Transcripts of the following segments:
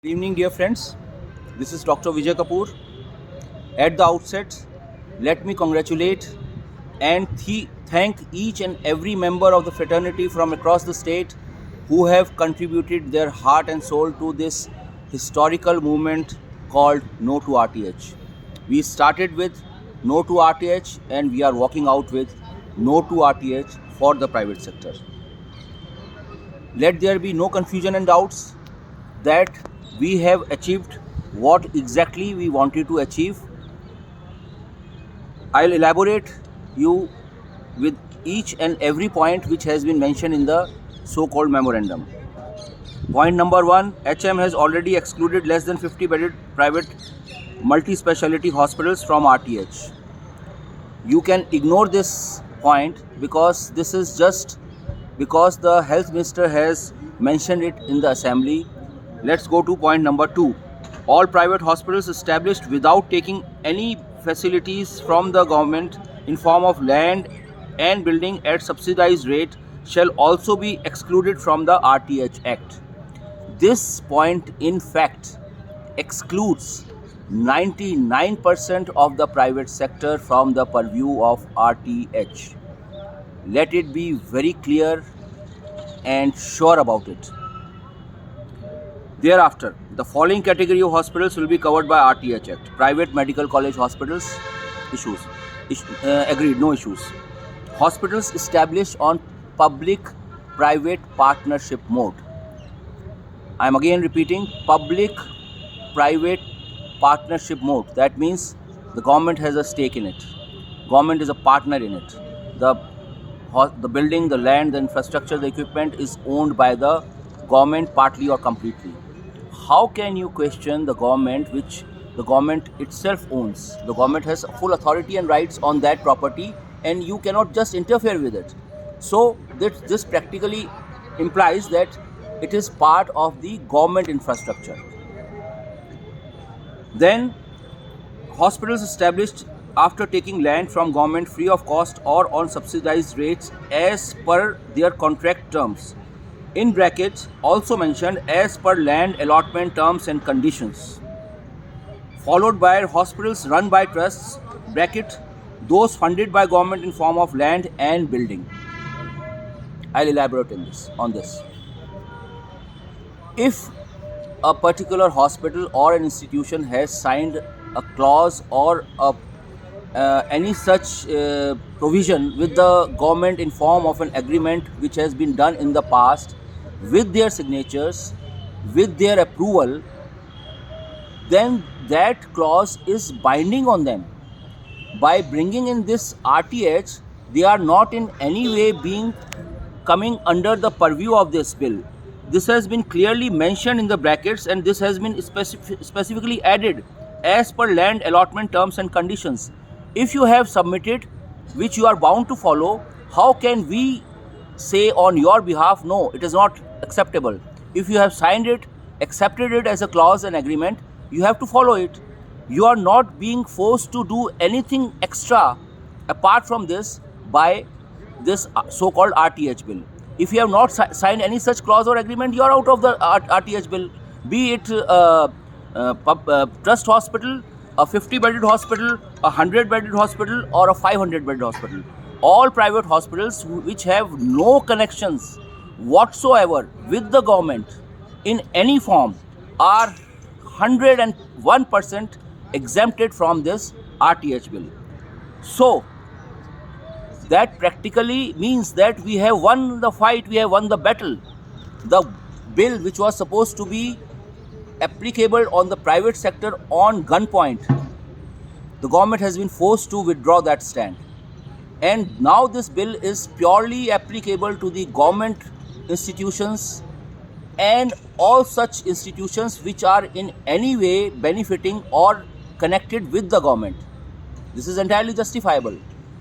Good evening, dear friends. This is Dr. Vijay Kapoor. At the outset, let me congratulate and thank each and every member of the fraternity from across the state who have contributed their heart and soul to this historical movement called No to RTH. We started with No to RTH and we are walking out with No to RTH for the private sector. Let there be no confusion and doubts that we have achieved what exactly we wanted to achieve. I'll elaborate you with each and every point which has been mentioned in the so-called memorandum. Point number 1, HM has already excluded less than 50 bedded private multi-speciality hospitals from RTH. You can ignore this point because this is just because the health minister has mentioned it in the assembly. Let's go to point number 2. All private hospitals established without taking any facilities from the government in form of land and building at subsidized rate shall also be excluded from the RTH Act. This point in fact excludes 99% of the private sector from the purview of RTH. Let it be very clear and sure about it. Thereafter, the following category of hospitals will be covered by RTH Act. Private medical college hospitals, agreed, no issues. Hospitals established on public-private partnership mode. I am again repeating, public-private partnership mode. That means the government has a stake in it. Government is a partner in it. The building, the land, the infrastructure, the equipment is owned by the government partly or completely. How can you question the government which the government itself owns? The government has full authority and rights on that property and you cannot just interfere with it. So this practically implies that it is part of the government infrastructure. Then hospitals established after taking land from government free of cost or on subsidized rates as per their contract terms. In brackets also mentioned as per land allotment terms and conditions. Followed by hospitals run by trusts, bracket those funded by government in form of land and building. I'll elaborate on this. If a particular hospital or an institution has signed a clause or any such provision with the government in form of an agreement which has been done in the past with their signatures, with their approval, then that clause is binding on them. By bringing in this RTH, they are not in any way coming under the purview of this bill. This has been clearly mentioned in the brackets and this has been specifically added as per land allotment terms and conditions. If you have submitted, which you are bound to follow, how can we say on your behalf, no, it is not acceptable? If you have signed it, accepted it as a clause and agreement, you have to follow it. You are not being forced to do anything extra apart from this by this so-called RTH bill. If you have not signed any such clause or agreement, you are out of the RTH bill. Be it trust hospital, a 50-bedded hospital, a 100-bedded hospital, or a 500-bedded hospital. All private hospitals which have no connections whatsoever with the government in any form are 101% exempted from this RTH bill. So that practically means that we have won the fight, we have won the battle. The bill which was supposed to be applicable on the private sector on gunpoint, the government has been forced to withdraw that stand. And now this bill is purely applicable to the government institutions and all such institutions which are in any way benefiting or connected with the government. This is entirely justifiable.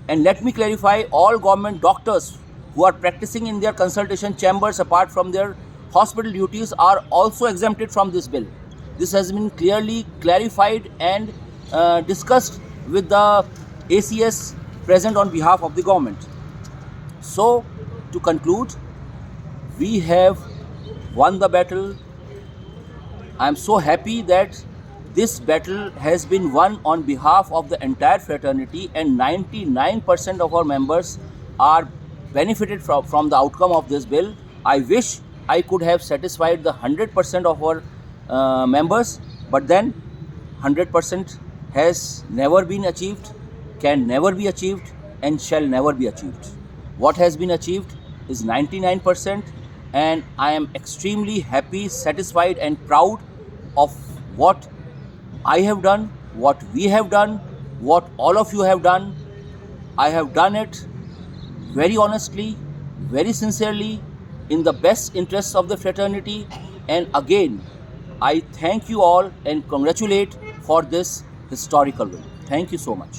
And let me clarify, all government doctors who are practicing in their consultation chambers apart from their hospital duties are also exempted from this bill. This has been clearly clarified and discussed with the ACS present on behalf of the government. So, to conclude, we have won the battle. I'm so happy that this battle has been won on behalf of the entire fraternity, and 99% of our members are benefited from the outcome of this bill. I wish I could have satisfied the 100% of our members, but then 100% has never been achieved, can never be achieved, and shall never be achieved. What has been achieved is 99%, and I am extremely happy, satisfied, and proud of what I have done, what we have done, what all of you have done. I have done it very honestly, very sincerely, in the best interests of the fraternity. And again, I thank you all and congratulate for this historical win. Thank you so much.